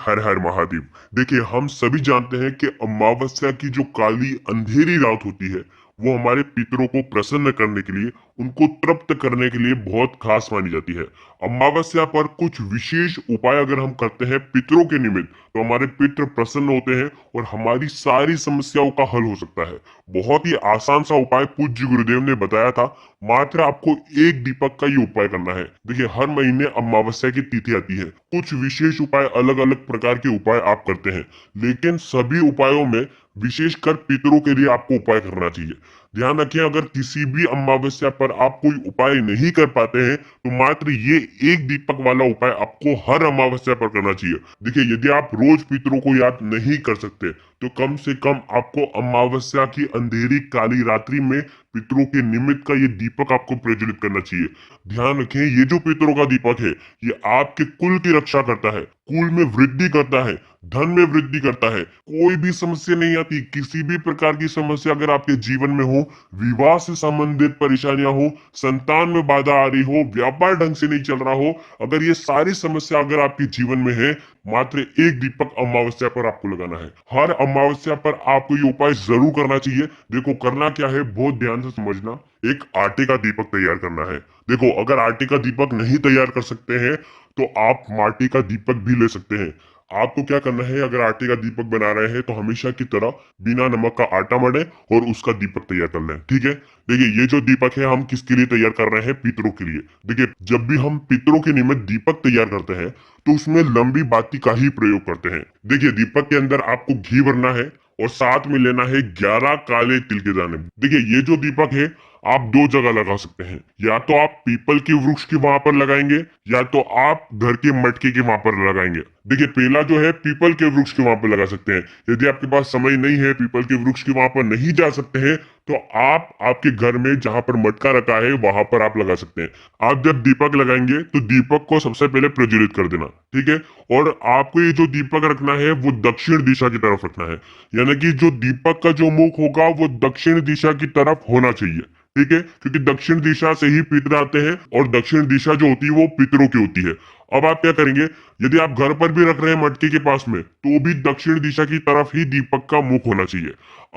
हर हर महादेव। देखिए, हम सभी जानते हैं कि अमावस्या की जो काली अंधेरी रात होती है, वो हमारे पितरों को प्रसन्न करने के लिए, उनको तृप्त करने के लिए बहुत खास मानी जाती है। अमावस्या पर कुछ विशेष उपाय अगर हम करते हैं पितरों के निमित्त, तो हमारे पितृ प्रसन्न होते हैं और हमारी सारी समस्याओं का हल हो सकता है। बहुत ही आसान सा उपाय पूज्य गुरुदेव ने बताया था। मात्र आपको एक दीपक का ही उपाय करना है। देखिए, हर महीने अमावस्या की तिथि आती है, कुछ विशेष उपाय, अलग अलग प्रकार के उपाय आप करते हैं, लेकिन सभी उपायों में विशेषकर पितरों के लिए आपको उपाय करना चाहिए। ध्यान रखिए, अगर किसी भी अमावस्या पर आप कोई उपाय नहीं कर पाते हैं, तो मात्र ये एक दीपक वाला उपाय आपको हर अमावस्या पर करना चाहिए। देखिए, यदि आप रोज पितरों को याद नहीं कर सकते, तो कम से कम आपको अमावस्या की अंधेरी काली रात्रि में पितरों के निमित्त का ये दीपक आपको प्रज्वलित करना चाहिए। ध्यान रखें, ये जो पितरों का दीपक है, ये आपके कुल की रक्षा करता है, कुल में वृद्धि करता है, धन में वृद्धि करता है। कोई भी समस्या नहीं आती। किसी भी प्रकार की समस्या अगर आपके जीवन में हो, विवाह से संबंधित परेशानियां हो, संतान में बाधा आ रही हो, व्यापार ढंग से नहीं चल रहा हो, अगर ये सारी समस्या अगर आपके जीवन में है, मात्र एक दीपक अमावस्या पर आपको लगाना है। हर अमावस्या पर आपको ये उपाय जरूर करना चाहिए। देखो, करना क्या है, बहुत ध्यान से समझना। एक आटे का दीपक तैयार करना है। देखो, अगर आटे का दीपक नहीं तैयार कर सकते हैं, तो आप माटी का दीपक भी ले सकते हैं। आपको क्या करना है, अगर आटे का दीपक बना रहे हैं, तो हमेशा की तरह बिना नमक का आटा मढ़े और उसका दीपक तैयार कर लें। ठीक है। देखिए, ये जो दीपक है, हम किसके लिए तैयार कर रहे हैं? पितरों के लिए। देखिए, जब भी हम पितरों के निमित्त दीपक तैयार करते हैं, तो उसमें लंबी बाती का ही प्रयोग करते हैं। देखिए, दीपक के अंदर आपको घी भरना है और साथ में लेना है 11 काले तिल के दाने। देखिए, ये जो दीपक है, आप दो जगह लगा सकते हैं। या तो आप पीपल के वृक्ष के वहां पर लगाएंगे, या तो आप घर के मटके के वहां पर लगाएंगे। देखिए, पहला जो है पीपल के वृक्ष के वहां पर लगा सकते हैं। यदि आपके पास समय नहीं है, पीपल के वृक्ष के वहां पर नहीं जा सकते हैं, तो आप आपके घर में जहां पर मटका रखा है, वहां पर आप लगा सकते हैं। आप जब दीपक लगाएंगे, तो दीपक को सबसे पहले प्रज्वलित कर देना। ठीक है। और आपको ये जो दीपक रखना है, वो दक्षिण दिशा की तरफ रखना है। यानी कि जो दीपक का जो मुख होगा, वो दक्षिण दिशा की तरफ होना चाहिए। ठीक है, क्योंकि दक्षिण दिशा से ही पितर आते हैं, और दक्षिण दिशा जो होती है वो पितरों की होती है। अब आप क्या करेंगे, यदि आप घर पर भी रख रहे हैं मटके के पास में, तो भी दक्षिण दिशा की तरफ ही दीपक का मुख होना चाहिए।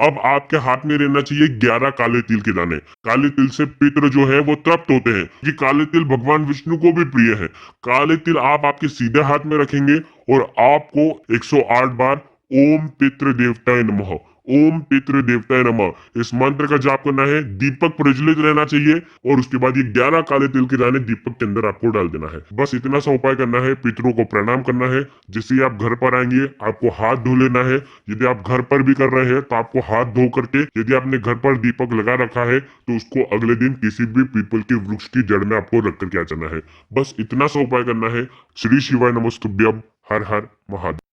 अब आपके हाथ में रहना चाहिए 11 काले तिल के दाने। काले तिल से पितर जो है वो तृप्त होते हैं। कि काले तिल भगवान विष्णु को भी प्रिय है। काले तिल आप आपके सीधे हाथ में रखेंगे और आपको 108 बार ओम पितृ देवताय नमः, ओम पितृ देवताय नमः, इस मंत्र का जाप करना है। दीपक प्रज्वलित रहना चाहिए, और उसके बाद ये 11 काले तिल के दाने दीपक के अंदर आपको डाल देना है। बस इतना सा उपाय करना है। पितरों को प्रणाम करना है। जैसे आप घर पर आएंगे, आपको हाथ धो लेना है। यदि आप घर पर भी कर रहे हैं, तो आपको हाथ धो करके, यदि आपने घर पर दीपक लगा रखा है, तो उसको अगले दिन किसी भी पीपल के वृक्ष की जड़ में आपको रख करके आ जाना है। बस इतना सा उपाय करना है। श्री शिवाय नमस्तुभ्यम। हर हर महादेव।